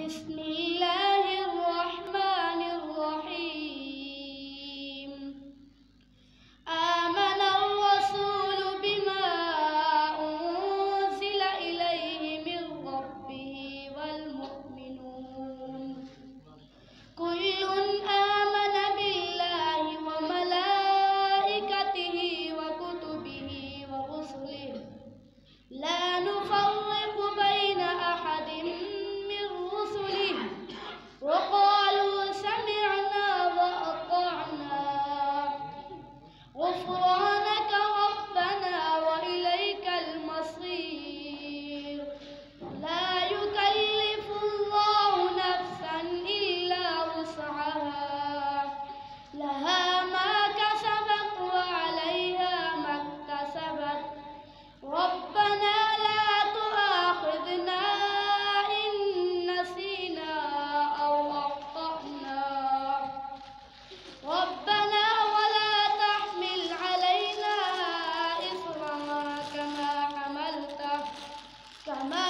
بسم الله الرحمن الرحيم. آمن الرسول بما أنزل إليه من ربه والمؤمنون كل آمن بالله وملائكته وكتبه ورسله لا نفرق بين أحد من رسله وقالوا سمعنا وأطعنا غفرانك ربنا وإليك المصير. لا يكلف الله نفسا إلا وسعها لها ما كسبت وعليها ما اكتسبت ربنا لا تؤاخذنا إن نسينا أو أخطأنا ربنا ولا تحمل علينا إصرا كما